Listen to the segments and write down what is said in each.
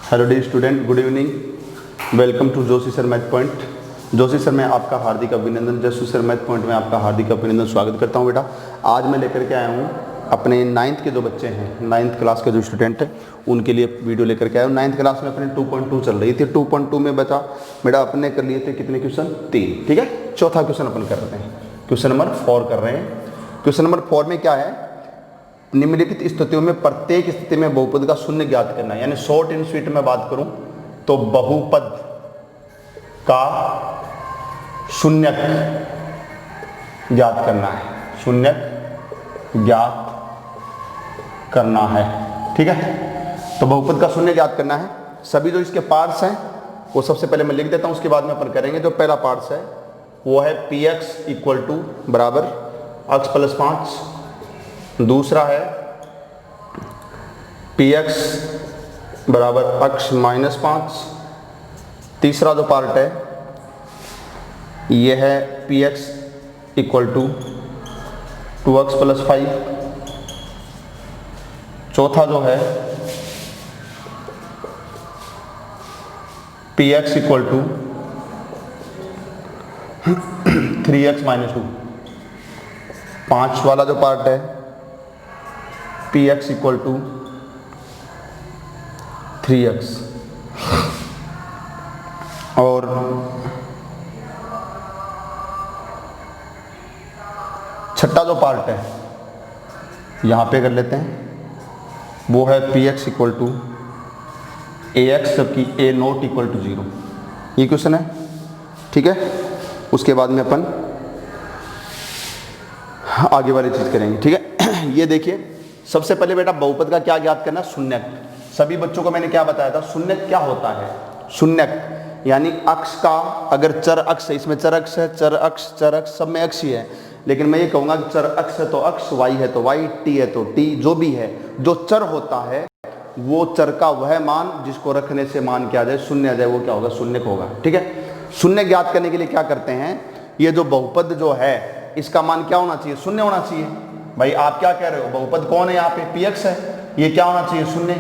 Hello the student, good evening. Welcome to Joshi sir math point. Joshi sir मैं आपका हार्दिक अभिनंदन, Joshi sir math point में आपका हार्दिक अभिनंदन स्वागत करता हूं। बेटा आज मैं लेकर के आया हूं अपने 9th के जो बच्चे हैं, 9th क्लास के जो स्टूडेंट हैं उनके लिए वीडियो लेकर के आया हूँ। 9th क्लास में अपने 2.2 चल रही थी। 2.2 में बचा बेटा अपने कर लिए थे कितने क्वेश्चन? 3। ठीक है, चौथा क्वेश्चन अपन कर रहे हैं, क्वेश्चन नंबर 4 कर रहे हैं। क्वेश्चन नंबर 4 में क्या है? निम्नलिखित स्थितियों में प्रत्येक स्थिति में बहुपद का शून्य ज्ञात करना है। यानी शॉर्ट एंड स्वीट में बात करूं तो बहुपद का शून्यक ज्ञात करना है, शून्यक ज्ञात करना है। ठीक है, तो बहुपद का शून्य ज्ञात करना है। सभी जो इसके पार्ट्स हैं वो सबसे पहले मैं लिख देता हूं, उसके बाद में अपन करेंगे। जो पहला पार्ट्स है वो है px इक्वल टू बराबर x प्लस 5। दूसरा है px बराबर x माइनस 5। तीसरा जो पार्ट है ये है px equal to 2x plus 5। चौथा जो है px equal to 3x minus 2। पांच वाला जो पार्ट है px इक्वल टू 3x। और छठा जो पार्ट है यहां पे कर लेते हैं, वो है px इक्वल टू ax जबकि a नॉट इक्वल टू 0। ये क्वेश्चन है। ठीक है, उसके बाद में अपन आगे वाली चीज करेंगे। ठीक है, ये देखिए सबसे पहले बेटा बहुपद का क्या ज्ञात करना? शून्यक। सभी बच्चों को मैंने क्या बताया था? शून्यक क्या होता है? शून्यक यानी अक्ष का, अगर चर अक्ष है, इसमें चर अक्ष है, चर अक्ष सब में अक्ष ही है, लेकिन मैं ये कहूंगा कि चर अक्ष है तो अक्ष, वाई है तो वाई, टी है तो टी, जो भी है, जो चर होता है वो चर का वह मान जिसको रखने से मान क्या आ जाए? शून्य आ जाए, वो क्या होगा? शून्यक होगा। ठीक है, शून्य ज्ञात करने के लिए क्या करते हैं? ये जो बहुपद जो है इसका मान क्या होना चाहिए? शून्य होना चाहिए। भाई आप क्या कह रहे हो? बहुपद कौन है यहाँ पे? px है, ये क्या होना चाहिए? शून्य।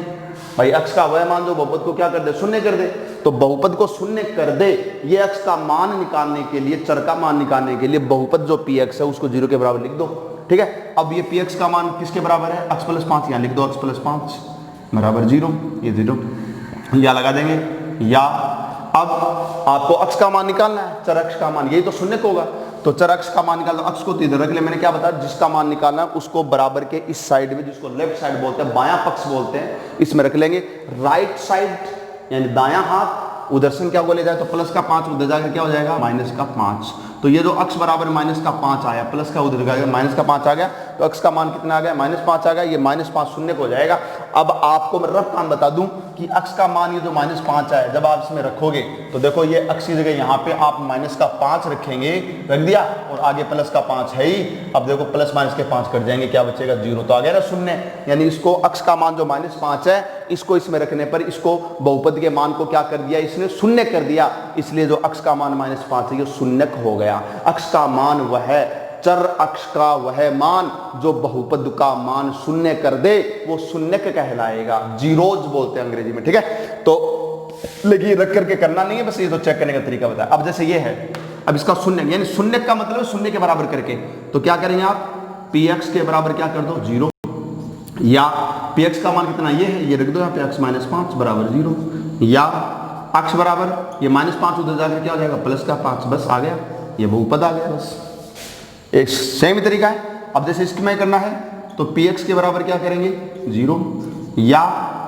भाई अक्ष का वह मान जो बहुपद को क्या कर दे? शून्य कर दे। तो बहुपद को शून्य कर दे, ये अक्ष का मान निकालने के लिए, चर का मान निकालने के लिए बहुपद जो px है उसको 0 के बराबर लिख दो। ठीक है, अब ये px का मान किसके बराबर है? x plus 5। यहाँ लिख दो x प्लस 5 बराबर 0। ये 0 या लगा देंगे, या अब आपको अक्ष का मान निकालना है, चर अक्ष का मान, यही तो शून्य होगा। तो चर अक्ष का मान निकालना, अक्ष को तो इधर रख ले, मैंने क्या बताया? जिसका मान निकालना है उसको बराबर के इस साइड में, जिसको लेफ्ट साइड बोलते हैं, बायां पक्ष बोलते हैं, इसमें रख लेंगे। राइट साइड यानी दायां हाथ, उधर से क्या बोले जाए तो प्लस का 5, उधर जाकर क्या हो जाएगा? माइनस का 5। तो ये जो अक्ष बराबर माइनस का 5 आया, प्लस का उधर गया माइनस का 5 आ गया, तो अक्ष का मान कितना आ गया? -5 आ गया। ये -5 शून्य हो जाएगा। अब आपको मैं रफ काम बता दूं कि अक्ष का मान ये जो -5 आया, जब आप इसमें रखोगे तो देखो ये अक्ष की जगह यहाँ पे आप -5 रखेंगे, रख दिया, और आगे प्लस का 5 है ही। अब देखो प्लस माइनस के 5 कट जाएंगे, क्या बचेगा? 0। तो आ गया ना शून्य। यानी इसको अक्ष का मान जो -5 है, इसको इसमें रखने पर इसको बहुपद के मान को क्या कर दिया? इसने शून्य कर दिया। इसलिए जो अक्ष का मान -5 है ये शून्यक हो गया। अक्ष का मान वह चर अक्ष का वह मान जो बहुपद का मान शून्य कर दे वो शून्यक कहलाएगा। जीरोज बोलते हैं अंग्रेजी में। ठीक है, तो लेकिन रख करके करना नहीं है, बस ये तो चेक करने का तरीका बताया। अब जैसे ये है, अब इसका शून्य यानी शून्य का मतलब शून्य के बराबर करके, तो क्या करेंगे आप? px के बराबर क्या कर दो? 0। या px का मान कितना? ये है, ये रख दो यहाँ पे x माइनस 5 बराबर 0। या अक्ष बराबर ये -5 उधर जाकर क्या हो जाएगा? प्लस का 5। बस आ गया, ये बहुपद आ गया। बस एक सेम तरीका है। अब जैसे इसमें करना है तो px के बराबर क्या करेंगे? 0। या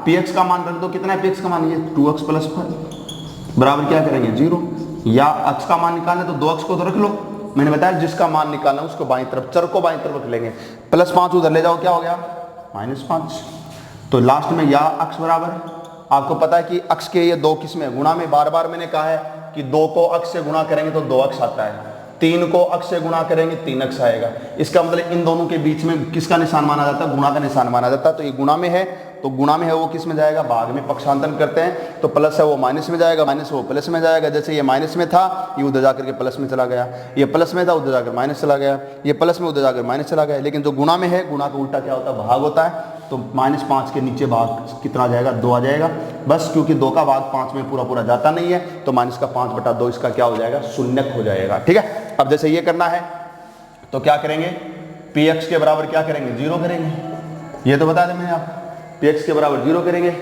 px का मान रख दो, कितना है px का मान? ये 2x प्लस 5 बराबर क्या करेंगे? 0। या अक्ष का मान निकालना है तो 2x को तो रख लो, मैंने बताया जिसका मान निकालना उसको बाईं तरफ, चर को बाईं तरफ रख लेंगे। +5 उधर ले जाओ, क्या हो गया? -5। तो लास्ट में या अक्ष बराबर, आपको पता है कि अक्ष के ये 2 किस्में, गुणा में बार बार मैंने कहा है कि 2 को अक्ष से गुणा करेंगे तो 2 अक्ष आता है, 3 को अक्ष से गुणा करेंगे 3 अक्ष आएगा। इसका मतलब इन दोनों के बीच में किसका निशान माना जाता है? गुणा का निशान माना जाता है। तो ये गुणा में है, तो गुणा में है वो किस में जाएगा? भाग में पक्षांतरण करते हैं, तो प्लस है वो माइनस में जाएगा, माइनस वो प्लस में जाएगा। जैसे ये माइनस में था, ये उधर जाकर के प्लस में चला गया, ये प्लस में था उधर जाकर माइनस चला गया, ये प्लस में उधर जाकर माइनस चला गया। लेकिन जो गुणा में है, गुणा का उल्टा क्या होता है? भाग होता है। तो -5 के नीचे भाग कितना आ जाएगा, 2 आ जाएगा। बस क्योंकि 2 का भाग 5 में पूरा पूरा जाता नहीं है, तो -5/2 इसका क्या हो जाएगा, शून्यक हो जाएगा। ठीक है, अब जैसे ये करना है तो क्या करेंगे, px के बराबर क्या करेंगे, 0 करेंगे। ये तो बता दें मैंने आप, px के बराबर 0 करेंगे,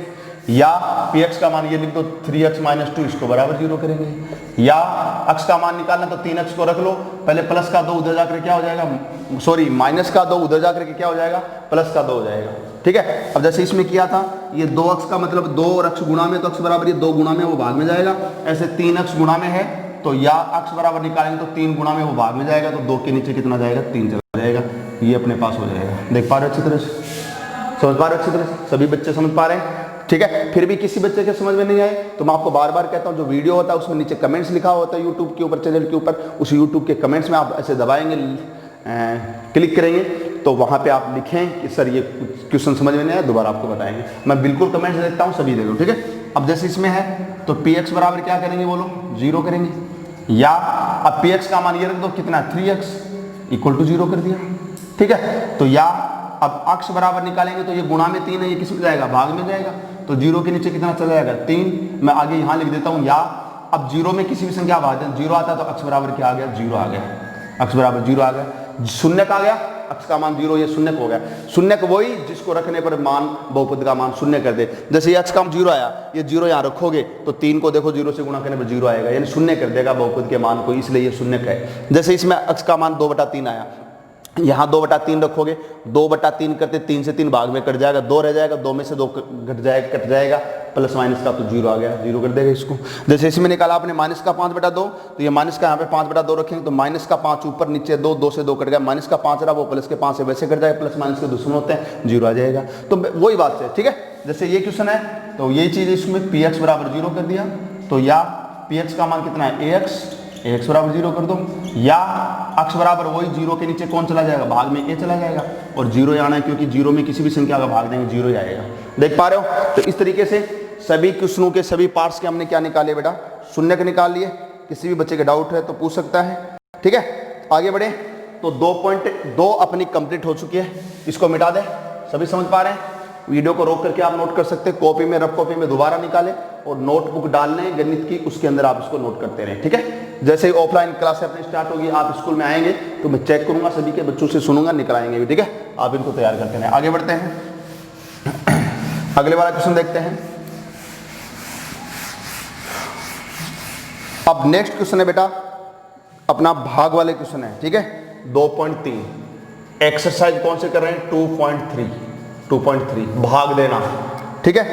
या px का मान ये लिख दो 3x - 2, इसको बराबर 0 करेंगे। या x का मान निकालना तो 3x को रख लो, पहले प्लस का 2 उधर जाकर क्या हो जाएगा, सॉरी माइनस का 2 उधर जाकर के क्या हो जाएगा, प्लस का 2 हो जाएगा। ठीक है, अब जैसे इसमें किया था, ये 2x का मतलब 2 और x गुणा में, तो x बराबर ये 2 गुणा में वो भाग में जाएगा। ऐसे 3x गुणा में है तो या x बराबर निकालेंगे तो 3 गुणा में वो भाग में जाएगा, तो 2 के नीचे कितना जाएगा, 3 चला जाएगा। ये अपने पास हो जाएगा। देख पा रहे हो अच्छी तरह से, समझ पा रहे हो अच्छी तरह से, सभी बच्चे समझ पा रहे हैं। ठीक है, फिर भी किसी बच्चे के समझ में नहीं आए तो मैं आपको बार बार कहता हूं, जो वीडियो होता है उसमें नीचे कमेंट्स लिखा होता है यूट्यूब के ऊपर, चैनल के ऊपर, उस यूट्यूब के कमेंट्स में आप ऐसे दबाएंगे, क्लिक करेंगे तो वहां पे आप लिखें कि सर ये क्वेश्चन समझ में नहीं आया, दोबारा आपको बताएंगे। मैं बिल्कुल कमेंट्स देखता हूँ, सभी देखो। ठीक है, अब जैसे इसमें है तो px बराबर क्या करेंगे, बोलो 0 करेंगे। या अब px का मान ये रख दो कितना, 3x = 0 कर दिया। ठीक है, तो या अब x बराबर निकालेंगे तो ये गुणा में 3 है, ये किस में जाएगा, भाग में जाएगा, तो 0 के नीचे कितना चला जाएगा, 3। मैं आगे यहाँ लिख देता हूँ या, अब 0 में किसी भी संख्या भाग दें, 0 आता है तो x बराबर क्या आ गया, 0 आ गया। x बराबर 0 आ गया, शून्यक आ गया, x का मान 0, ये शून्यक हो गया। शून्यक वही जिसको रखने पर मान बहुपद का मान शून्य कर दे। जैसे ये x का मान 0 आया, ये 0 यहाँ रखोगे तो 3 को देखो 0 से गुणा करने पर 0 आएगा, यानी शून्य कर देगा बहुपद के मान को, इसलिए ये शून्यक है। जैसे इसमें x का मान 2/3 आया, यहाँ 2/3 रखोगे, 2/3 करते 3 से 3 भाग में कट जाएगा, 2 रह जाएगा, 2 में से 2 कट जाएगा, प्लस माइनस का तो 0 आ गया, 0 कर देगा इसको। जैसे इसमें निकाला आपने माइनस का 5/2, तो ये माइनस का यहाँ पे 5/2 रखेंगे तो माइनस का 5 ऊपर नीचे 2, 2 से 2 कट गया, माइनस का 5 रहा, वो प्लस के 5 से वैसे कट जाएगा, प्लस माइनस के दुश्मन होते हैं, 0 आ जाएगा। तो वही बात है। ठीक है, जैसे ये क्वेश्चन है तो ये चीज इसमें px बराबर 0 कर दिया, तो या px का मान कितना है, ax बराबर 0 कर दो, या x बराबर वही 0 के नीचे कौन चला जाएगा, भाग में a चला जाएगा, और 0 ही आना है क्योंकि 0 में किसी भी संख्या का भाग देंगे 0 ही आएगा। देख पा रहे हो, तो इस तरीके से सभी क्वेश्चनों के सभी पार्ट्स के हमने क्या निकाले बेटा, शून्यक निकाल लिए। किसी भी बच्चे के डाउट है तो पूछ सकता है। ठीक है, आगे बढ़े तो 2.2 अपनी कंप्लीट हो चुकी है, इसको मिटा दे। सभी समझ पा रहे हैं, वीडियो को रोक करके आप नोट कर सकते हैं, कॉपी में, रफ कॉपी में दोबारा निकालें और नोटबुक डालने गणित की, उसके अंदर आप इसको नोट करते रहें। ठीक है, जैसे ही ऑफलाइन क्लास अपनी स्टार्ट होगी, आप स्कूल में आएंगे तो मैं चेक करूंगा, सभी के बच्चों से सुनूंगा, निकलाएंगे भी। ठीक है, आप इनको तैयार करते रहें। आगे बढ़ते हैं, अगले वाला क्वेश्चन देखते हैं। अब नेक्स्ट क्वेश्चन है बेटा अपना भाग वाले क्वेश्चन है। ठीक है, 2.3 एक्सरसाइज कौन से कर रहे हैं, 2.3 भाग देना। ठीक है,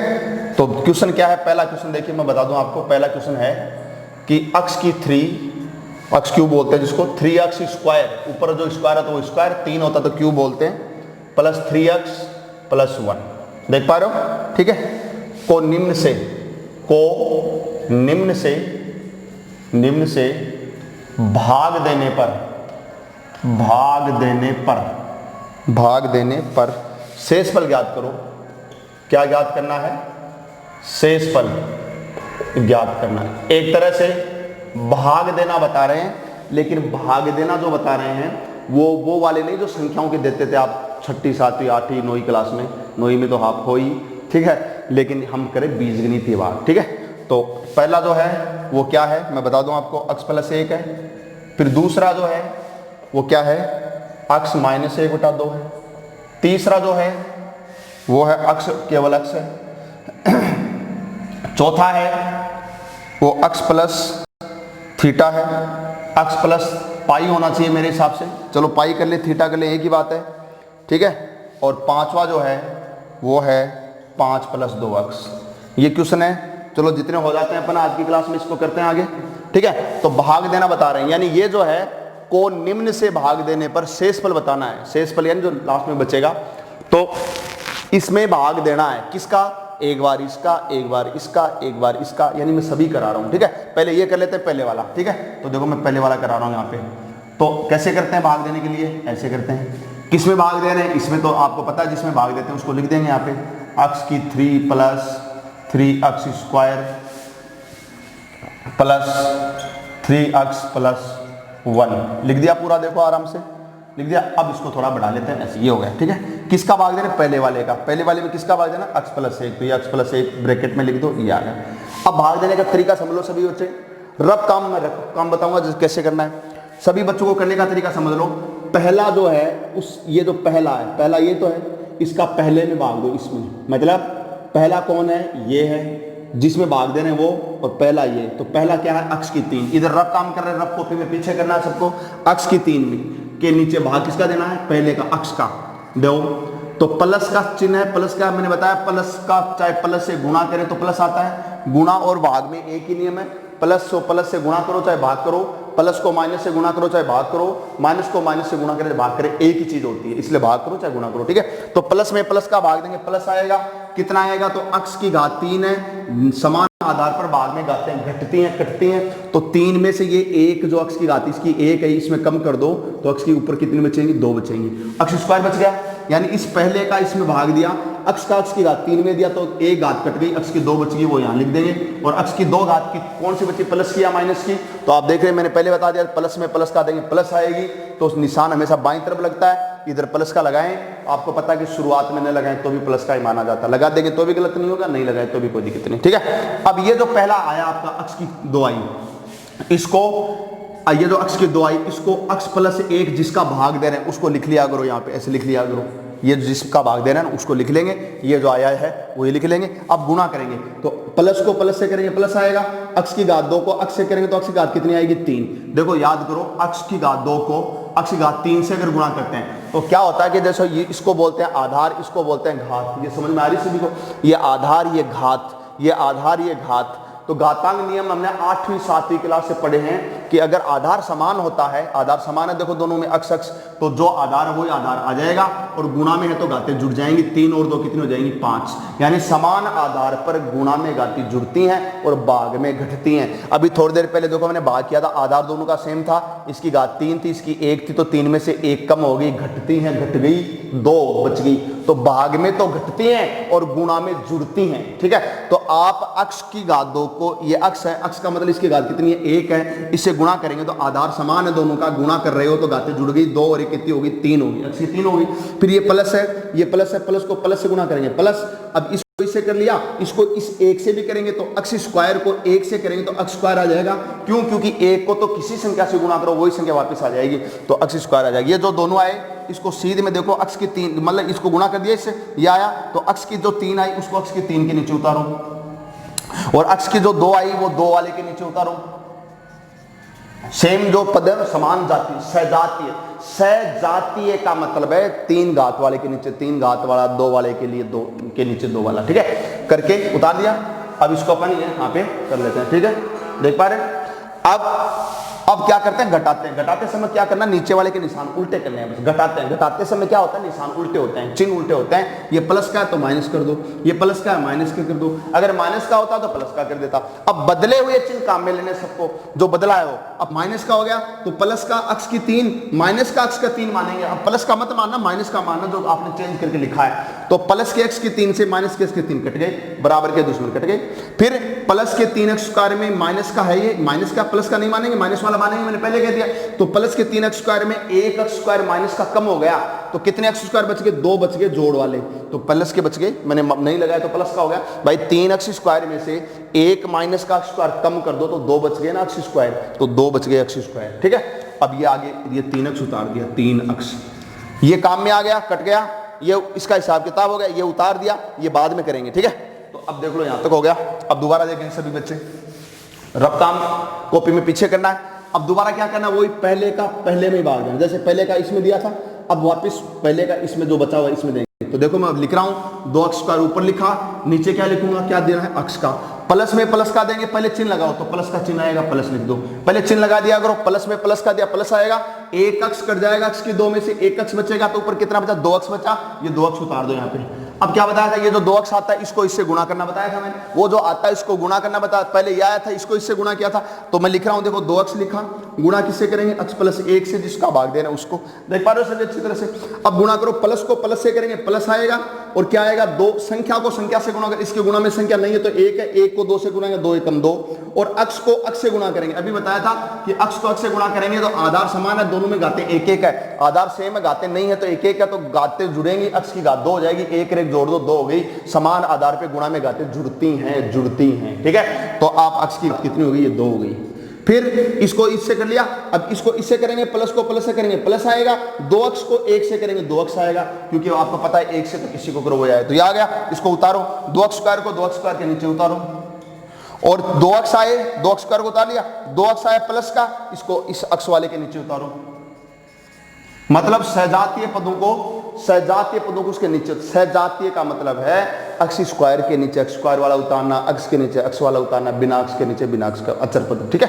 तो क्वेश्चन क्या है, पहला क्वेश्चन देखिए, मैं बता दूं आपको। पहला क्वेश्चन है कि x की 3 x क्यूब बोलते हैं जिसको, 3x स्क्वायर, ऊपर जो स्क्वायर है तो वो स्क्वायर, 3 होता तो क्यूब बोलते हैं, प्लस 3x + 1। देख पा रहे हो। ठीक है, को निम्न से भाग देने पर शेषफल ज्ञात करो। क्या ज्ञात करना है, शेषफल ज्ञात करना है। एक तरह से भाग देना बता रहे हैं, लेकिन भाग देना जो बता रहे हैं वो वाले नहीं जो संख्याओं के देते थे आप 6ठी 7वीं 8वीं 9वीं क्लास में, 9वीं में तो आप हो ही। ठीक है, लेकिन हम करें बीजगणितीय भाग। ठीक है, तो पहला जो है वो क्या है मैं बता दूं आपको, x + 1 है। फिर दूसरा जो है वो क्या है, x - 1/2 है। तीसरा जो है वो है x केवल x है। चौथा है वो x + थीटा है, x + पाई होना चाहिए मेरे हिसाब से, चलो पाई कर ले, थीटा कर ले, एक ही बात है। ठीक है, और पांचवा जो है वो है 5 + 2x। ये क्वेश्चन है, चलो जितने हो जाते हैं अपन आज की क्लास में इसको करते हैं आगे। ठीक है, तो भाग देना बता रहे हैं, यानी ये जो है को निम्न से भाग देने पर शेषफल बताना है। शेषफल यानी जो लास्ट में बचेगा, तो इसमें भाग देना है किसका, एक बार इसका, एक बार इसका, एक बार इसका, यानी मैं सभी करा रहा हूं। ठीक है, पहले ये कर लेते हैं, पहले वाला। ठीक है, तो देखो मैं पहले वाला करा रहा हूं यहाँ पे। तो कैसे करते हैं भाग देने के लिए, ऐसे करते हैं। किसमें भाग दे रहे हैं, इसमें तो आपको पता है, जिसमें भाग देते हैं उसको लिख देंगे यहाँ पे, x की 3 + 3x स्क्वायर + 3x + 1 लिख दिया पूरा। देखो आराम से, लिख दिया। अब इसको थोड़ा बढ़ा लेते हैं, ऐसे ये हो गया, ठीक है। किसका भाग देना, पहले वाले का, पहले वाले में किसका भाग देना, x प्लस 1, तो ये x प्लस 1 ब्रैकेट में लिख दो, ये आ गया। अब भाग देने का तरीका समझ लो सभी बच्चे, रब काम बताऊंगा कैसे करना है, सभी बच्चों को करने का तरीका समझ लो। पहला जो है उस, ये जो पहला है, पहला ये तो है, इसका पहले में भाग दो इसमें, मतलब पहला कौन है, ये है जिसमें भाग देने वो, और पहला ये, तो पहला क्या है, अक्ष की 3, इधर रब काम कर रहे हैं, रब कॉपी में पीछे करना है सबको, अक्ष की 3 में के नीचे भाग किसका देना है, पहले का, अक्ष का दो। तो प्लस का चिन्ह है, प्लस का मैंने बताया, प्लस का चाहे प्लस से गुणा करें तो प्लस आता है, गुणा और भाग में एक ही नियम है, प्लस को प्लस से गुणा करो चाहे भाग करो, प्लस को माइनस से गुणा करो चाहे भाग करो, माइनस को माइनस से गुणा करें भाग करें, एक ही चीज होती है, इसलिए भाग करो चाहे गुणा करो, ठीक है। तो प्लस में प्लस का भाग देंगे, प्लस आएगा, कितना आएगा, तो अक्ष की घात 3 है, समान आधार पर भाग में घातें घटती हैं कटती हैं, तो 3 में से ये एक जो अक्ष की घात इसकी 1 है, इसमें कम कर दो तो अक्ष के ऊपर कितनी बचेंगी, 2 बचेंगी, अक्ष स्क्वायर बच गया। यानी इस पहले का इसमें भाग दिया, अक्ष का अक्ष की घात 3 में दिया तो एक घात कट गई, अक्ष की 2 बच गई, वो यहाँ लिख देंगे। और अक्ष की 2 घात की कौन सी बची, प्लस की या माइनस की, तो आप देख रहे हैं मैंने पहले बता दिया, प्लस में प्लस का देंगे प्लस आएगी, तो निशान हमेशा बाईं तरफ लगता है, इधर प्लस का लगाएं, आपको पता है कि शुरुआत में न लगाएं तो भी प्लस का ही माना जाता है, लगा देंगे तो भी गलत नहीं होगा, नहीं लगाए तो भी कोई दिक्कत नहीं, ठीक है। अब ये जो पहला आया आपका अक्ष की 2 आई, इसको ये जो अक्ष की 2 आई, इसको अक्ष प्लस 1 जिसका भाग दे रहे हैं उसको लिख लिया करो, यहाँ पे ऐसे लिख लिया करो, ये जिसका भाग देना है ना उसको लिख लेंगे, ये जो आया है वो ये लिख लेंगे। अब गुणा करेंगे तो प्लस को प्लस से करेंगे प्लस आएगा, अक्ष की घात 2 को अक्ष से करेंगे तो अक्ष की घात कितनी आएगी, 3। देखो याद करो, अक्ष की घात 2 को अक्ष की घात 3 से अगर गुणा करते हैं तो क्या होता है कि जैसे ये इसको बोलते हैं आधार, इसको बोलते हैं घात, ये समझ में आ रही सभी को, ये आधार ये घात, ये आधार ये घात। तो घातांक नियम हमने 8वीं 7वीं क्लास से पढ़े हैं कि अगर आधार समान होता है, आधार समान है, देखो दोनों में अक्ष अक्ष, तो जो आधार है वही आधार आ जाएगा, और गुणा में है तो घातें जुड़ जाएंगी, 3 और 2 कितनी हो जाएंगी, 5। यानी समान आधार पर गुणा में घातें जुड़ती हैं और भाग में घटती हैं। अभी थोड़ी देर पहले देखो मैंने भाग किया था, आधार दोनों का सेम था, इसकी घात 3 थी, इसकी 1 थी, तो 3 में से 1 कम हो गई, घटती हैं, घट गई, 2 बच गई, तो भाग में तो घटती हैं और गुणा में जुड़ती हैं, ठीक है। तो आप अक्ष की घात 2 को, ये अक्ष है, अक्ष का मतलब इसकी घात कितनी है, 1 है, इससे गुणा करेंगे तो आधार समान है दोनों का, गुणा कर रहे हो तो घातें जुड़ गई, 2 और 1 कितनी होगी, 3 होगी, अक्ष की 3 होगी। फिर ये प्लस है, ये प्लस है, प्लस को प्लस से गुणा करेंगे प्लस, अब इसको इससे कर लिया, इसको इस 1 से भी करेंगे तो अक्ष स्क्वायर को 1 से करेंगे तो अक्ष स्क्वायर आ जाएगा, क्यों, क्योंकि 1 को तो किसी संख्या से गुणा करो वही संख्या वापस आ जाएगी, तो अक्ष स्क्वायर आ जाएगी। ये जो दोनों आए इसको सीधे में देखो, अक्ष की 3 मतलब इसको गुणा कर दिया इससे, ये आया, तो अक्ष की जो 3 आई उसको अक्ष की 3 के नीचे उतारो, और अक्ष की जो 2 आई वो 2 वाले के नीचे उतारो। सेम जो पद है समान जाति, सजातीय, सजातीय का मतलब है 3 घात वाले के नीचे 3 घात वाला, 2 वाले के लिए 2 के नीचे 2 वाला, ठीक है, करके उतार दिया। अब इसको अपन यहाँ पे कर लेते हैं, ठीक है, देख पा रहे हैं। अब क्या करते हैं, घटाते हैं, घटाते समय क्या करना, नीचे वाले के निशान उल्टे करने हैं, बस घटाते हैं, घटाते समय क्या होता है, निशान उल्टे होते हैं, चिन्ह उल्टे होते हैं। ये प्लस का है तो माइनस कर दो, ये प्लस का है माइनस कर दो, अगर माइनस का होता तो प्लस का कर देता। अब बदले हुए चिन्ह काम में लेने सबको, जो बदला है वो, अब माइनस का हो गया तो प्लस का अक्ष की 3, माइनस का अक्ष का 3 मानेंगे, अब प्लस का मत मानना, माइनस का मानना जो आपने चेंज करके लिखा है। तो प्लस के अक्ष की 3 से माइनस के अक्ष के 3 कट गए, बराबर के दुश्मन कट गए। फिर प्लस के 3 अक्ष स्क्वायर में माइनस का है, ये माइनस का प्लस का नहीं मानेंगे, माइनस वाला मानेंगे, मैंने पहले कह दिया। तो प्लस के 3 अक्ष स्क्वायर में 1 अक्ष स्क्वायर माइनस का कम हो गया, तो कितने अक्ष स्क्वायर बच गए, 2 बच गए जोड़ वाले, तो प्लस के बच गए, मैंने नहीं लगाया तो प्लस का हो गया भाई। 3 अक्ष स्क्वायर में से 1 माइनस का अक्ष स्क्वायर कम कर दो तो 2 बच गए ना अक्ष स्क्वायर, तो 2 बच गए अक्ष स्क्वायर, ठीक है। अब ये आगे ये 3 अक्ष उतार दिया, 3 अक्ष ये काम में आ गया, कट गया, ये इसका हिसाब किताब हो गया, ये उतार दिया, ये बाद में करेंगे, ठीक है। तो अब देख लो यहां तक हो गया। अब दोबारा देखेंगे सभी बच्चे, रफ काम कॉपी में पीछे करना है। अब दोबारा क्या करना, वही पहले का पहले में भाग देना, जैसे पहले का इसमें दिया था, अब वापस पहले का इसमें जो बचा हुआ इसमें देंगे। तो देखो मैं अब लिख रहा हूं, 2 अक्ष का ऊपर लिखा, नीचे क्या लिखूंगा, क्या देना है, अक्ष का। प्लस में प्लस का देंगे, पहले चिन्ह लगाओ तो प्लस का चिन्ह आएगा, प्लस लिख दो, पहले चिन्ह लगा दिया करो, प्लस में प्लस का दिया प्लस आएगा, 1 अक्ष कट जाएगा, अक्ष की 2 में से 1 अक्ष बचेगा, तो ऊपर कितना बचा, 2 अक्ष बचा, ये 2 अक्ष उतार दो यहाँ पे। अब क्या बताया था, ये जो 2 अक्ष आता है इसको इससे गुणा करना बताया था मैंने, वो जो आता है इसको गुणा करना बताया, पहले ये आया था इसको इससे गुणा किया था, तो मैं लिख रहा हूं देखो 2 अक्ष लिखा गुणा किससे करेंगे, अक्स प्लस 1 से, जिसका भाग देना उसको। देख पा रहे हो सभी अच्छी तरह से। अब गुणा करो, प्लस को प्लस से करेंगे प्लस आएगा, और क्या आएगा, 2 संख्या को संख्या से गुणा कर, इसके गुणा में संख्या नहीं है तो 1 है, 1 को 2 से गुणा करेंगे, 2 एकम 2, और अक्स को अक्स से गुणा करेंगे। अभी बताया था कि अक्स को अक्स से गुणा करेंगे तो आधार समान है, दोनों में घातें 1 1 है, आधार सेम है, घातें नहीं है तो 1 1 है, तो घातें जुड़ेंगी, अक्स की घात 2 हो जाएगी, 1 1 जोड़ दो 2 हो गई। समान आधार पे गुणा में घातें जुड़ती हैं, ठीक है। तो आप अक्स की कितनी हो गई, ये 2 हो गई। फिर इसको इससे कर लिया, अब इसको इससे करेंगे, प्लस को प्लस से करेंगे प्लस आएगा, 2 अक्स को 1 से करेंगे 2 अक्स आएगा, क्योंकि आपको पता है 1 से तो किसी को करो वो आए, तो ये आ गया। इसको उतारो, 2 अक्स स्क्वायर को 2 अक्स स्क्वायर के नीचे उतारो, और 2 अक्स आए, 2 अक्स स्क्वायर को उतार लिया, 2 अक्स आए प्लस का, इसको इस अक्स वाले के नीचे उतारो। मतलब सजातीय पदों को उसके नीचे, सजातीय का मतलब है अक्स स्क्वायर के नीचे अक्स स्क्वायर वाला उतारना, अक्स के नीचे अक्स वाला उतारना, बिना अक्स के नीचे बिना अक्स का अचर पद, ठीक है।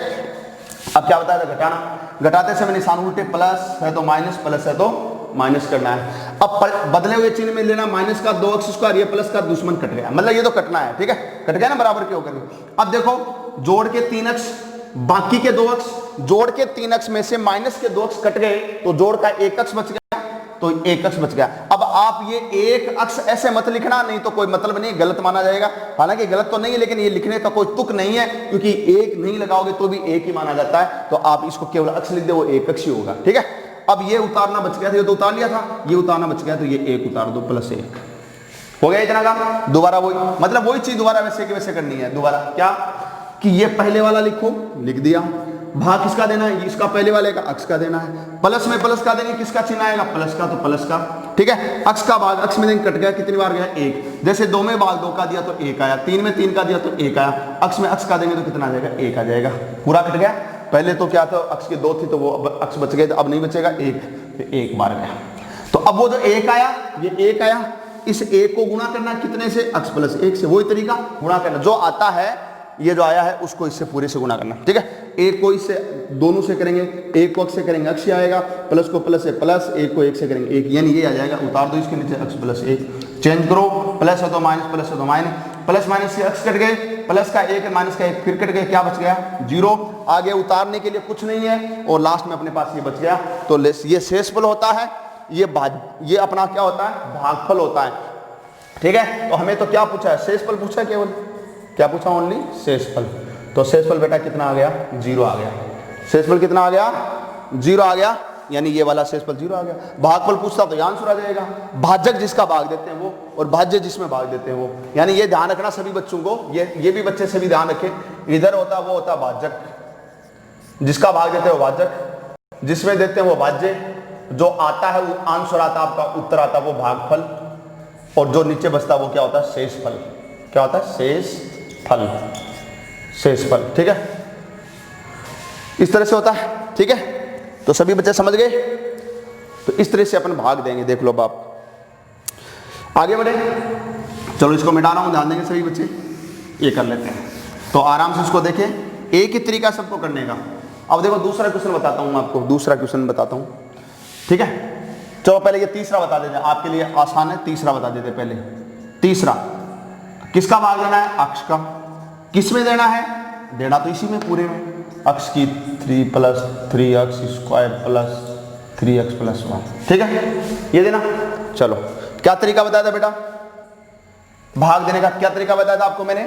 अब क्या बताया था, घटाना। घटाते समय निशान उल्टे, प्लस है तो माइनस, प्लस है तो माइनस करना है। अब बदले हुए चिन्ह में लेना, माइनस का 2 अक्स स्क्वायर, ये प्लस का दुश्मन कट गया, मतलब ये तो कटना है, ठीक है, कट गया ना बराबर के होकर। अब देखो, जोड़ के 3 अक्स, बाकी के 2 अक्स, जोड़ के 3 अक्स में से माइनस के 2 अक्स कट गए, तो जोड़ का 1 अक्स बच गया, तो 1 अक्स बच गया। अब आप ये 1 अक्स ऐसे मत लिखना, नहीं तो कोई मतलब नहीं, गलत माना जाएगा। हालांकि गलत तो नहीं है, लेकिन ये लिखने का कोई तुक नहीं है, क्योंकि 1 नहीं लगाओगे तो भी 1 ही माना जाता है, तो आप इसको केवल अक्स लिख दे, वो 1 अक्स ही होगा, ठीक है। अब ये उतारना बच गया था, ये तो उतार लिया था, ये उतारना बच गया, तो ये 1 उतार दो, प्लस 1 हो गया इतना काम। दोबारा वही, मतलब वही चीज दोबारा वैसे के वैसे करनी है। दोबारा क्या, कि ये पहले वाला लिखो, लिख दिया, भाग किसका देना है, इसका पहले वाले का अक्स का देना है, प्लस में प्लस का देंगे, किसका चिन्ह आएगा, प्लस का, तो प्लस का, ठीक है। अक्स का भाग अक्स में देंगे, कट गया, कितनी बार गया, 1। जैसे 2 में भाग 2 का दिया तो 1 आया, 3 में 3 का दिया तो 1 आया, अक्स में अक्स का देंगे तो कितना आ जाएगा, 1 आ जाएगा, पूरा कट गया। पहले तो क्या था, अक्स के 2 थी तो वो अब अक्स बच गए, तो अब नहीं बचेगा 1 बार गया। तो अब वो जो 1 आया, ये 1 आया, इस 1 को गुणा करना कितने से, अक्स प्लस 1 से, वही तरीका गुणा करना जो आता है, ये जो आया है उसको इससे पूरे से गुणा करना, ठीक है। 1 को इससे दोनों से करेंगे, 1 को अक्स से करेंगे अक्स आएगा, प्लस को प्लस से प्लस, 1 को 1 से करेंगे 1, यानी ये आ जाएगा, उतार दो इसके नीचे अक्स प्लस 1, चेंज करो, प्लस है तो माइनस, प्लस है तो माइनस, प्लस माइनस से अक्स कट गए, प्लस का 1 माइनस का 1 फिर कट गए, क्या बच गया, 0। आगे उतारने के लिए कुछ नहीं है, और लास्ट में अपने पास ये बच गया, तो ये शेषफल होता है, ये अपना क्या होता है, भागफल होता है, ठीक है। तो हमें तो क्या पूछा है, शेषफल पूछा है, केवल क्या पूछा, ओनली शेषफल। तो शेषफल बेटा कितना आ गया, 0 आ गया। शेषफल कितना आ गया, 0 आ गया, यानी ये वाला शेषफल 0 आ गया। भागफल पूछता तो आंसर आ जाएगा, भाजक जिसका भाग देते हैं वो, और भाज्य जिसमें भाग देते हैं वो, यानी ये ध्यान रखना सभी बच्चों को, ये भी बच्चे सभी ध्यान रखें। इधर होता वो होता भाजक, जिसका भाग देते हैं वो भाजक, जिसमें देते हैं वो भाज्य, जो आता है वो आंसर आता, आपका उत्तर आता वो भागफल, और जो नीचे बचता वो क्या होता है, शेषफल। क्या होता है, शेषफल, शेषफल, ठीक है। इस तरह से होता है, ठीक है। तो सभी बच्चे समझ गए, तो इस तरह से अपन भाग देंगे, देख लो बाप, आगे बढ़े। चलो इसको मिटा रहा हूं, ध्यान देंगे सभी बच्चे, ये कर लेते हैं, तो आराम से इसको देखें, एक ही तरीका सबको करने का। अब देखो दूसरा क्वेश्चन बताता हूं आपको, दूसरा क्वेश्चन बताता हूं, ठीक है। चलो पहले ये तीसरा बता देते हैं, आपके लिए आसान है, तीसरा बता देते पहले। तीसरा किसका भाग देना है, अक्ष का। किस में देना है, देना तो इसी में पूरे में, अक्ष की 3 + 3x स्क्वायर प्लस 3x + 1, ठीक है, ये देना। चलो क्या तरीका बताया था बेटा, भाग देने का क्या तरीका बताया था आपको मैंने,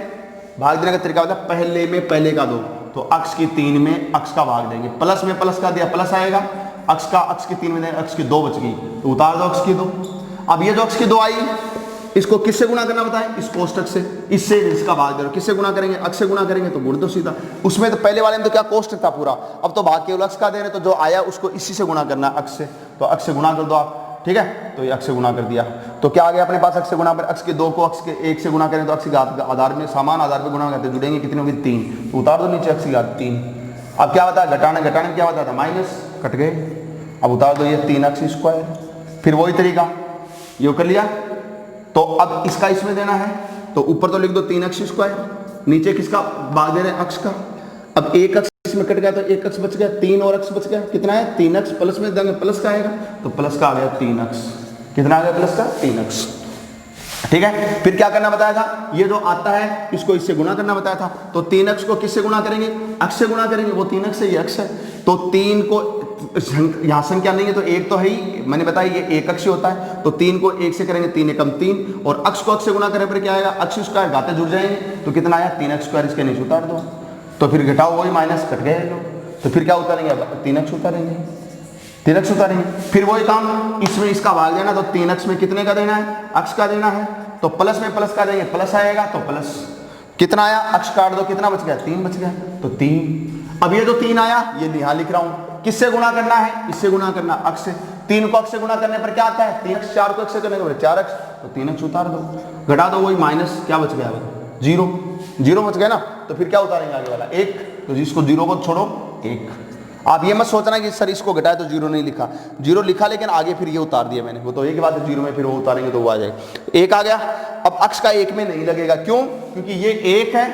भाग देने का तरीका बताया, पहले में पहले का दो, तो अक्ष की 3 में अक्ष का भाग देंगे, प्लस में प्लस का दिया प्लस आएगा, अक्ष की 3 में देंगे, अक्ष की 2 बच गई तो उतार दो अक्ष की 2। अब ये जो अक्ष की 2 आई, इसको किससे गुणा करना बताएं, इस कोष्टक से, इससे इसका भाग दे रहे हो, किससे गुणा करेंगे, अक्ष से गुणा करेंगे, तो गुण दो सीधा। उसमें तो पहले वाले में तो क्या कोष्टक था पूरा, अब तो भाग केवल अक्ष का दे रहे, तो जो आया उसको इसी से गुणा करना, अक्ष से, तो अक्ष से गुणा कर दो आप, ठीक है। तो ये अक्ष से गुणा कर दिया, तो क्या आ गया अपने पास, अक्ष से गुणा पर, अक्ष के 2 को अक्ष के 1 से गुणा करें तो अक्ष के आधार में, समान आधार पर गुणा करते, जुड़ेंगे कितनी होगी, 3, तो उतार दो नीचे अक्ष की घात 3। अब क्या बताया, घटाना, घटाने क्या बताया था, माइनस, कट गए, अब उतार दो ये 3x स्क्वायर, फिर वही तरीका ये कर लिया। तो अब इसका इसमें देना है, तो ऊपर तो लिख दो 3x स्क्वायर, नीचे किसका भाग दे रहे हैं, अक्ष का। अब 1x इसमें कट गया तो 1x बच गया, 3 और x बच गया, कितना है 3x, प्लस में देंगे प्लस का आएगा, तो प्लस का आ गया 3x, कितना आ गया प्लस का 3x। ठीक है। फिर क्या करना बताया था, ये जो आता है इसको इससे गुणा करना बताया था। तो 3x को किससे गुणा करेंगे, अक्ष से गुणा करेंगे, वो 3x है, ये अक्ष है। तो 3 को यहाँ संख्या नहीं है तो 1 तो है ही, मैंने बताया ये एक अक्ष होता है। तो 3 को 1 से करेंगे 3 एकम 3, और अक्ष को अक्ष से गुणा करने पर क्या आएगा, अक्ष स्क्वायर घाते जुड़ जाएंगे। तो कितना आया 3x स्क्वायर, इसके नीचे उतार दो। तो फिर घटाओ वही माइनस कट गए लोग। तो फिर क्या उतारेंगे, 3x उतारेंगे, 3x उतारेंगे। फिर वही काम, इसमें इसका भाग देना, तो 3x में कितने का देना है, अक्ष का देना है। तो प्लस में प्लस का देंगे, प्लस आएगा तो प्लस, कितना आया, अक्ष काट दो, कितना बच गया, 3 बच गया। तो 3, अब ये जो 3 आया ये यहाँ लिख रहा हूं, किससे गुणा करना है, इससे गुणा करना, अक्ष से। 3 को अक्ष से गुणा करने पर क्या आता है 3x, 4 को अक्ष से करने पर 4x, तो 3x उतार दो, घटा दो, वही माइनस, क्या बच गया, 0, 0 बच गया ना। तो फिर क्या उतारेंगे आगे वाला 1, तो जिसको 0 को छोड़ो 1। आप ये मत सोचना कि सर इसको घटाए तो 0 नहीं लिखा, 0 लिखा लेकिन आगे फिर ये उतार दिया मैंने, वो तो एक बात है, 0 में फिर वो उतारेंगे तो वो आ जाएगा। 1 आ गया। अब अक्ष का 1 में नहीं लगेगा, क्यों, क्योंकि ये 1 है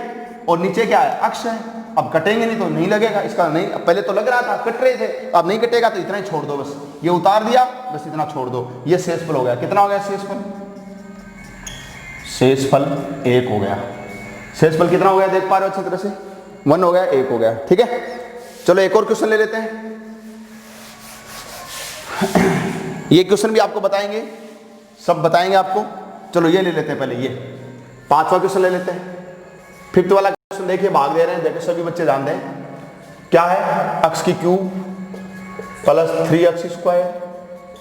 और नीचे क्या है, अक्ष है। अब कटेंगे नहीं तो नहीं लगेगा, इसका नहीं, पहले तो लग रहा था, कट रहे थे, अब नहीं कटेगा तो इतना ही छोड़ दो, बस ये उतार दिया, बस इतना छोड़ दो। ये शेषफल हो गया, कितना हो गया शेषफल, शेषफल 1 हो गया। शेषफल कितना हो गया देख पा रहे हो अच्छी तरह से, 1 हो गया, 1 हो गया, ठीक है। चलो एक और क्वेश्चन ले लेते हैं। ये क्वेश्चन भी आपको बताएंगे, सब बताएंगे आपको। चलो ये ले लेते हैं पहले, ये 5वां क्वेश्चन ले लेते हैं। 5th वाला क्वेश्चन देखिए, भाग दे रहे हैं, देखो सभी बच्चे जान दें क्या है, अक्ष की cube plus 3x square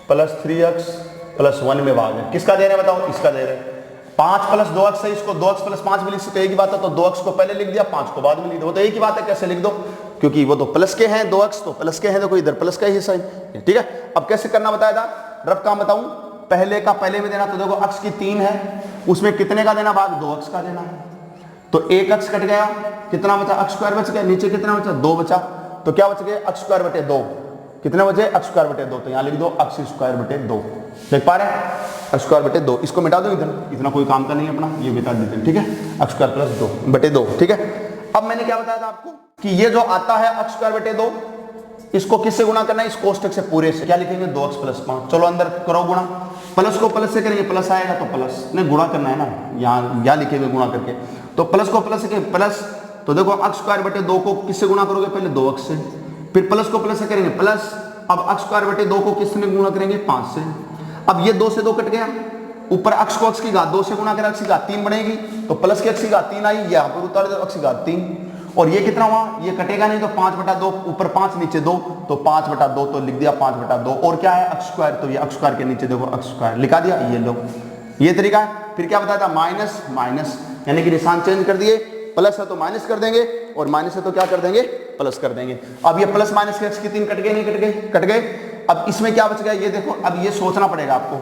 plus 3x plus 1 में भाग है, किसका दे रहे हैं बताओ, इसका दे रहे हैं। 5 प्लस 2x है, इसको 2x प्लस 5 में लिख सकते, एक ही बात है। तो 2x को पहले लिख दिया, 5 को बाद में लिख दो, वो तो एक ही बात है, कैसे लिख दो, क्योंकि वो तो प्लस के हैं, 2x तो प्लस के हैं, देखो इधर प्लस का ही साइन, ठीक है। अब कैसे करना बताया था, रफ काम बताऊं, पहले का पहले में देना। तो देखो अक्ष की 3 है, उसमें कितने का देना भाग, 2x का देना है। तो एक अक्ष कट गया, कितना बचा, अक्ष स्क्वायर बच गया, नीचे कितना बचा, 2 बचा। तो क्या बच गया, अक्ष स्क्वायर बटे 2, कितने बचे, अक्ष स्क्वायर बटे 2। तो यहाँ लिख दो अक्ष स्क्वायर बटे 2, देख पा रहे हैं, अक्ष स्क्वायर बटे 2। इसको मिटा दो इधर, इतना कोई काम का नहीं है अपना, ये मिटा देते हैं, ठीक है, अक्ष स्क्वायर प्लस 2 बटे 2, ठीक है। अब मैंने क्या बताया था आपको कि ये जो आता है अक्ष स्क्वायर बटे 2, इसको किससे गुणा करना है, इस कोष्टक से पूरे से, क्या लिखेंगे, 2x प्लस 5। चलो अंदर करो गुणा, प्लस को प्लस से करेंगे, प्लस आएगा तो प्लस, नहीं गुणा करना है ना, यहाँ लिखेंगे गुणा करके। तो प्लस को प्लस से प्लस, तो देखो अक्ष स्क्वायर बटे 2 को किससे गुणा करोगे, पहले 2x से, फिर प्लस को प्लस से करेंगे प्लस, अब अक्ष स्क्वायर बटे 2 को किससे गुणा करेंगे, 5 से। अब ये 2 से 2 कट गया, ऊपर अक्ष को अक्ष की घात 2 से गुणा करें, अक्ष की घात 3 बनेगी, तो प्लस की अक्ष की घात 3 आई, यहाँ पर उतार दो अक्ष की घात 3, और ये कितना हुआ, ये कटेगा नहीं, तो 5 बटा 2, ऊपर 5 नीचे 2, तो 5 बटा 2, तो लिख दिया 5 बटा 2। और क्या है, अक्ष स्क्वायर, तो ये अक्ष स्क्वायर के नीचे देखो अक्ष स्क्वायर लिखा दिया, ये लो, ये तरीका है। फिर क्या बताया था, माइनस माइनस, यानी कि निशान चेंज कर दिए, प्लस है तो माइनस कर देंगे, और माइनस है तो क्या कर देंगे, प्लस कर देंगे। अब ये प्लस माइनस के अक्ष की 3 कट गए, नहीं कट गए, कट गए। अब इसमें क्या बच गया, ये देखो, अब ये सोचना पड़ेगा आपको,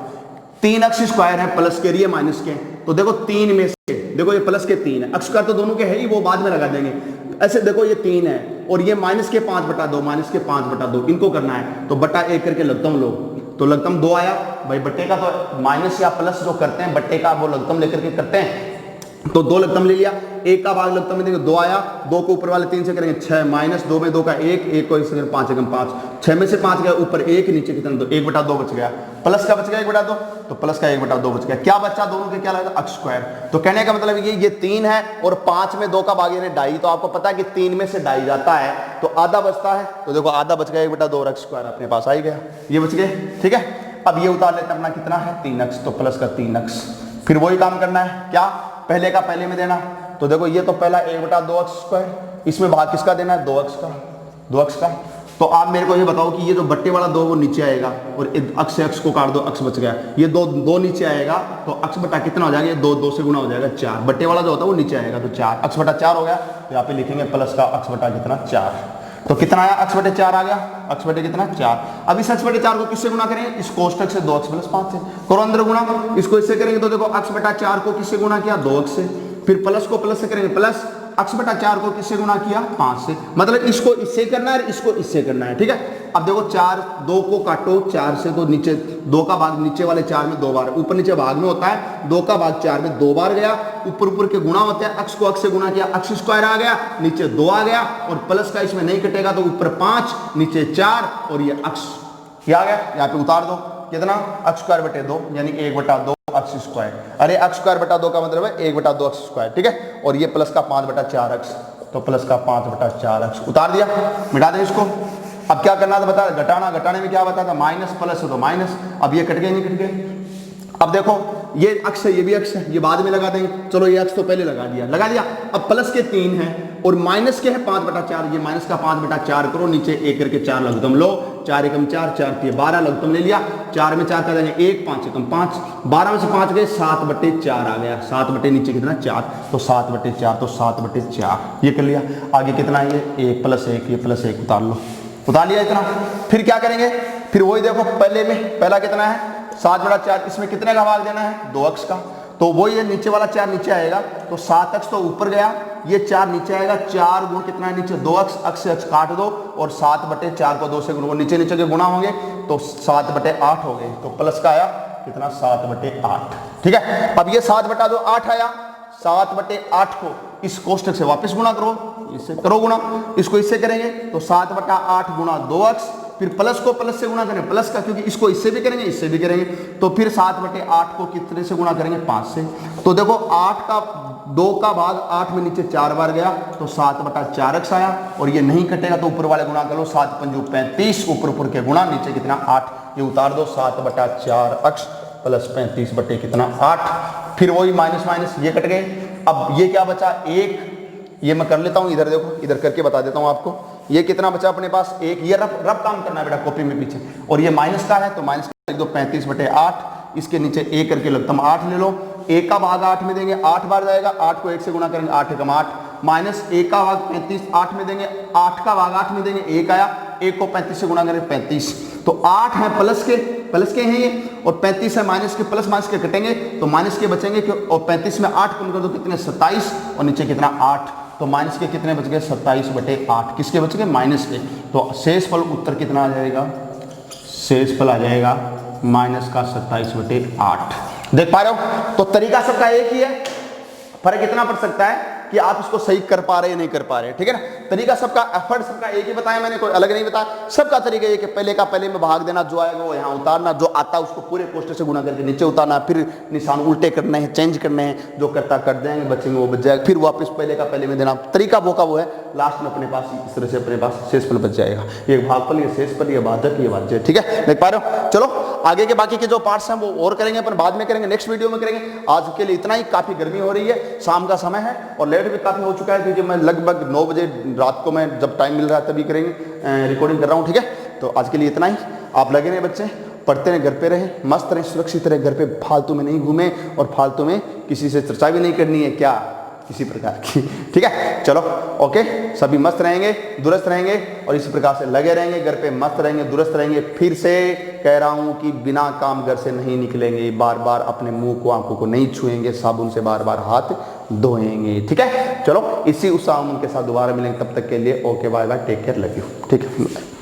3 अक्ष स्क्वायर है, प्लस के लिए माइनस के, तो देखो 3 में से, देखो ये प्लस के 3 है, अक्ष स्क्वायर तो दोनों के है ही, वो बाद में लगा देंगे। ऐसे देखो ये 3 है, और ये माइनस के 5 बटा 2, माइनस के 5 बटा 2, इनको करना है, तो बटा 1 करके लगतम लो, तो लगतम 2 आया भाई। बट्टे का तो माइनस या प्लस जो करते हैं बट्टे का, वो लगतम लेकर के करते हैं, तो 2 लगतम ले लिया, 1 का भाग लगतम में देंगे, 2 आया, 2 को ऊपर वाले 3 से करेंगे 6, माइनस 2 में 2 का 1, 1 को 1 से 5 एकम 5, 6 में से 5 गया, ऊपर 1, नीचे कितना 2, 1 बटा 2 बच गया, प्लस का बच गया 1 बटा 2, तो प्लस का 1 बटा 2 बच गया, क्या बच्चा, दोनों के क्या लगा, अक्ष स्क्वायर। तो कहने का मतलब ये 3 है, और 5 में 2 का भाग यानी 2.5, तो आपको पता है कि 3 में से 2.5 जाता है, तो आधा बचता है, तो देखो आधा बच गया, 1 बटा 2 अक्ष स्क्वायर अपने पास आ ही गया, ये बच गए, ठीक है। अब ये उतार लेते हैं अपना, कितना है 3x, तो प्लस का 3x। फिर वही काम करना है, क्या, पहले का पहले में देना, तो देखो ये तो पहला 1 बटा 2 अक्ष स्क्वायर, इसमें भाग किसका देना है, 2x का, 2x का। तो आप मेरे को ये बताओ कि ये जो बट्टे वाला 2 वो नीचे आएगा, और अक्ष से अक्ष को काट दो, अक्ष बच गया, ये 2 नीचे आएगा, तो अक्ष बटा कितना हो जाएगा, ये 2 से गुना हो जाएगा 4, बट्टे वाला जो होता है वो नीचे आएगा, तो 4, अक्ष बटा 4 हो गया। तो यहाँ पे लिखेंगे प्लस का अक्ष बटा कितना, 4, तो कितना आया, अक्ष बटे 4 आ गया, अक्ष बटे कितना, 4। अब इस अक्ष बटे 4 को किससे गुणा करेंगे, इस कोष्टक से 2x प्लस 5 से, करो अंदर गुणा, इसको इससे करेंगे, तो देखो अक्ष बटा 4 को किससे गुणा किया, 2x से, फिर प्लस को प्लस से करेंगे, प्लस अक्ष बटा 4 को किससे गुणा किया, 5 से, मतलब इसको इससे करना है, इसको इससे करना है, ठीक है। अब देखो 4, 2 को काटो 4 से, तो नीचे 2 का भाग नीचे वाले 4 में 2 बार, ऊपर नीचे भाग में होता है, 2 का भाग 4 में 2 बार गया, ऊपर ऊपर के गुणा होते हैं, अक्ष को अक्ष से गुणा किया, अक्ष स्क्वायर आ गया, नीचे 2 आ गया, और प्लस का इसमें नहीं कटेगा, तो ऊपर 5 नीचे 4, और ये अक्ष क्या आ गया, यहाँ पे उतार दो, कितना, x स्क्वायर बटे 2 यानी 1/2 x स्क्वायर। अरे x स्क्वायर बटा 2 का मतलब है 1/2 x स्क्वायर, ठीक है। और ये प्लस का 5/4x, तो प्लस का 5/4x उतार दिया, मिटा दें इसको। अब क्या करना था बता, घटाना, घटाने में क्या बता था, माइनस प्लस है तो माइनस। अब ये कट गए नहीं कट गए। अब देखो ये अक्ष है, ये भी अक्ष है, ये बाद में लगा देंगे। चलो ये अक्ष तो पहले लगा दिया। अब प्लस के 3 है और माइनस के है 5/4, ये माइनस का 5/4 करो, नीचे 1 करके 4 लघुत्तम लो, 4 एकम 4, 4 3 12 लघुत्तम ले लिया। 4 में 4 का देंगे 1, 5 एकम 5, 12 में से 5 गए 7/4 आ गया। 7 बटे नीचे कितना 4, तो 7/4, तो 7/4 ये कर लिया। आगे कितना है ये 1 + 1, ये +1 उतार लो, उतार लिया इतना। फिर क्या करेंगे, फिर वही देखो पहले में, पहला कितना है 7/4, इसमें कितने का भाग देना है 2x का, तो वही है नीचे वाला 4 नीचे आएगा, तो 7x तो ऊपर गया, ये 4 नीचे आएगा। 4 गुण कितना है नीचे 2x, x से x काट दो और 7/4 को 2 से गुण, नीचे नीचे के गुणा होंगे तो 7/8 हो गए, तो प्लस का आया कितना 7/8, ठीक है। अब ये 7/2 8 आया, 7/8 को इस कोष्ठक से वापस गुणा करो, इससे करो गुणा, इसको इससे करेंगे तो 7/8 गुणा 2x, फिर प्लस को प्लस से गुणा करें प्लस का, क्योंकि इसको इससे भी करेंगे इससे भी करेंगे, तो फिर 7/8 को कितने से गुणा करेंगे 5 से। तो देखो 8 का 2 का भाग 8 में नीचे 4 बार गया, तो 7/4x आया। और ये नहीं कटेगा तो ऊपर वाले गुणा कर लो, 7 × 5 = 35, ऊपर के गुणा, नीचे कितना 8, ये उतार दो 7/4x + 35 बटे कितना 8। फिर वही माइनस माइनस ये कट गए। अब ये क्या बचा 1, ये मैं कर लेता हूं, इधर देखो, इधर करके बता देता हूं आपको। ये कितना बचा अपने पास 1, ये रफ काम करना है बेटा कॉपी में पीछे। और ये माइनस का है तो माइनस का लिख दो 35/8, इसके नीचे 1 करके लगतम 8 ले लो। 1 का भाग 8 में देंगे 8 बार जाएगा, 8 को 1 से गुणा करेंगे 8 एकम 8, माइनस 1 का भाग 35 8 में देंगे, 8 का भाग 8 में देंगे 1 आया, 1 को 35 से गुणा करेंगे 35, तो 8 है प्लस के हैं ये, और 35 है माइनस के, प्लस माइनस के कटेंगे तो माइनस के बचेंगे, और 35 में 8 कम कर दो कितने 27, और नीचे कितना 8, तो माइनस के कितने बच गए 27/8, किसके बच गए माइनस के। तो शेष फल उत्तर कितना आ जाएगा, शेष फल आ जाएगा माइनस का 27/8। देख पा रहे हो, तो तरीका सबका एक ही है, फर्क इतना पड़ सकता है कि आप इसको सही कर पा रहे हैं नहीं कर पा रहे, ठीक है ना। तरीका सबका, एफर्ट सबका एक ही बताया मैंने, कोई अलग नहीं बताया। सबका तरीका एक है, पहले का पहले में भाग देना, जो आएगा वो यहाँ उतारना, जो आता है उसको पूरे कोष्ठक से गुणा करके नीचे उतारना, फिर निशान उल्टे करने हैं, चेंज करने हैं, जो करता कर देंगे, बचेंगे वो बच जाएगा, फिर वापस पहले का पहले में देना। तरीका वो का वो है, लास्ट में अपने पास इस तरह से अपने पास शेषफल बच जाएगा। ये भागफल, ये शेषफल, ये भाजक, ये भाज्य, ठीक है, देख पा रहे हो। चलो आगे के बाकी के जो पार्ट्स हैं वो और करेंगे, अपन बाद में करेंगे, नेक्स्ट वीडियो में करेंगे। आज के लिए इतना ही, काफी गर्मी हो रही है, शाम का समय है और लेट भी काफी हो चुका है, क्योंकि मैं लगभग 9 बजे रात को, मैं जब टाइम मिल रहा है तभी करेंगे, रिकॉर्डिंग कर रहा हूँ, ठीक है। तो आज के लिए इतना ही, आप लगे रहे बच्चे, पढ़ते रहे, घर पे रहे, मस्त रहे, सुरक्षित रहे, घर पे फालतू में नहीं घूमे और फालतू में किसी से चर्चा भी नहीं करनी है, क्या किसी प्रकार की, ठीक है। चलो ओके, सभी मस्त रहेंगे, दुरुस्त रहेंगे और इसी प्रकार से लगे रहेंगे, घर पे मस्त रहेंगे, दुरुस्त रहेंगे। फिर से कह रहा हूं कि बिना काम घर से नहीं निकलेंगे, बार बार अपने मुंह को, आंखों को नहीं छुएंगे, साबुन से बार बार हाथ धोएंगे, ठीक है। चलो इसी उत्साह के साथ दोबारा मिलेंगे, तब तक के लिए okay bye bye, take care, love you, ठीक है।